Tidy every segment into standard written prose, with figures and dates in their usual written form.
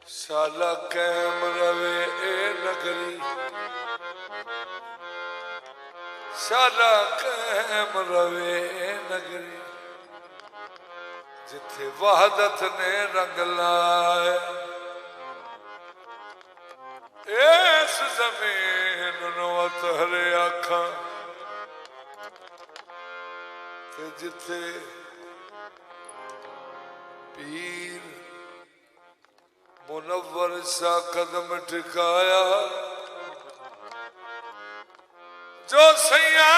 शाला कैम रवे ए नगरी, शाला कैम रवे ए नगरी, जिथे वहदत ने रंग लाया। इस जमीन नूं अतहरे आखा ते जिथे पीर मुनव्वर सा कदम टिकाया। जो सैया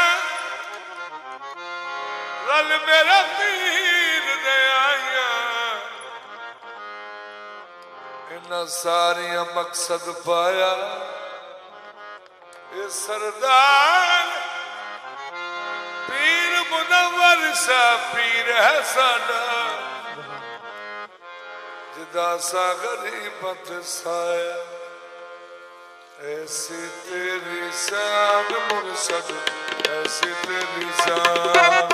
रल मेरा पीर दे आया, इन्ना सारिया मकसद पाया। ये सरदार पीर मुनव्वर सा पीर है साडा, जिदा सा गरीबत साया। ऐसी तेरी शान मुर्शद, ऐसी तेरी शान,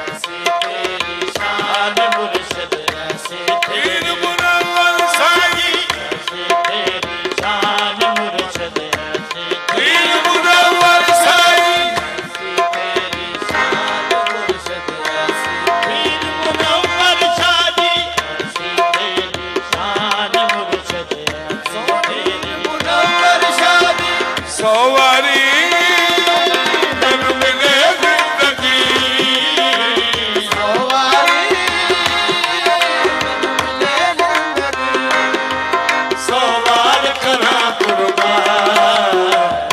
ऐसी तेरी शान मुर्शद, ऐसी पीर मुनव्वर साई, ऐसी तेरी शान मुर्शद, ऐसी पीर मुनव्वर साई, ऐसी तेरी शान मुर्शद, ऐसी पीर मुनव्वर शादी, ऐसी तेरी शान मुर्शद, ऐसी तेरी मुनव्वर शादी। सवारी मैनू मिले जिंदगी, सवार करा कुर्बान।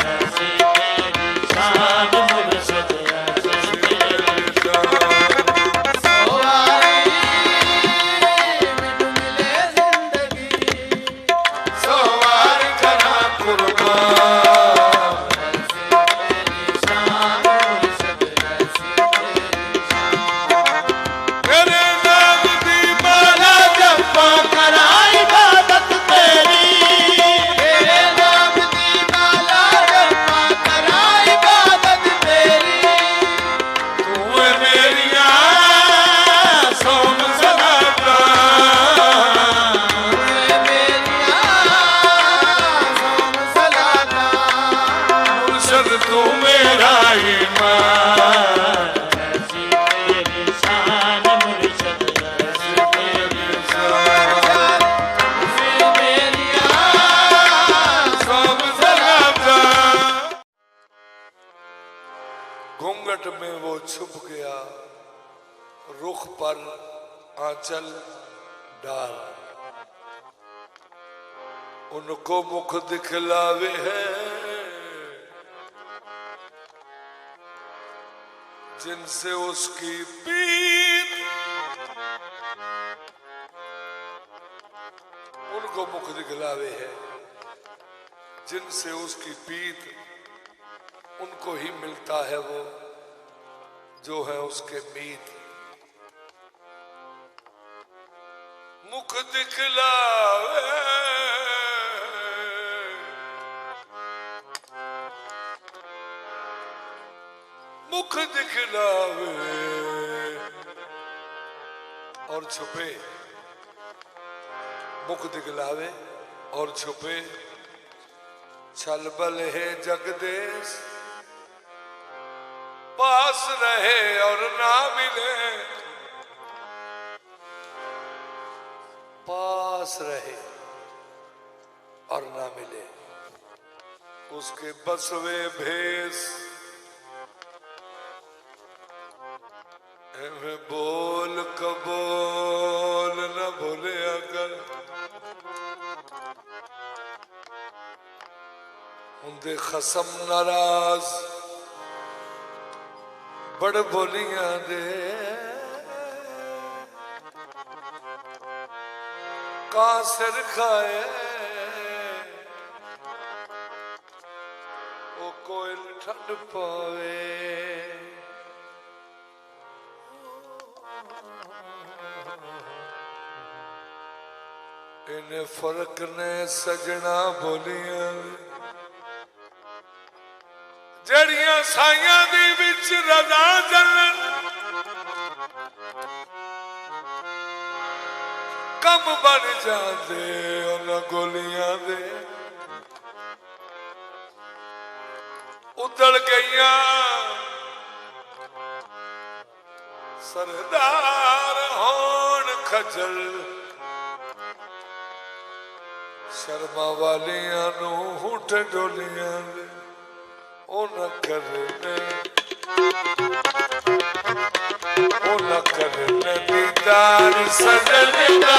ऐसी तेरी शान मुर्शद, ऐसी तेरी सवार करा कुर्बान। मेरे नाम दी माला जपा करा इबादत तेरी, तेरे नाम दी माला जपा करा इबादत तेरी। तू है मेरिया सोम सदाता, मेरिया सोम सलाता, मुर्शद तू मेरा ईमान। ऐसी तेरी शान मुर्शद, ऐसी तेरी शान, मेरिया सोम सदाता। घूंघट में वो छुप गया, रुख पर आंचल डाल, उनको मुख दिखलावे है जिनसे उसकी पीत। उनको मुख दिखलावे है जिनसे उसकी पीत, उनको ही मिलता है वो जो है उसके मीत। मुख दिखलावे मुख दिखलावे और छुपे, मुख दिखलावे और छुपे। छल बल है जगदेश, पास रहे और ना मिले, पास रहे और ना मिले। उसके बसवे भेस एवें बोल कबोल न भूले अगर, उनके खसम नाराज बड़ बोलियां दे। का सिर खाए वो कोयल ठंड पावे। इन्हें फर्क ने सजना बोलियां जड़ियां साइयां दी विच रजा जलन। ਜ਼ਖਮ ਬਣ ਜਾਂਦੇ ਉਹਨਾਂ ਗੋਲੀਆਂ ਦੇ ਉਦੜ ਗਈਆਂ सरदार होन खजल शर्मा वालियां नू हुठ डोलियां दे ओ न करने दीदार सजन दा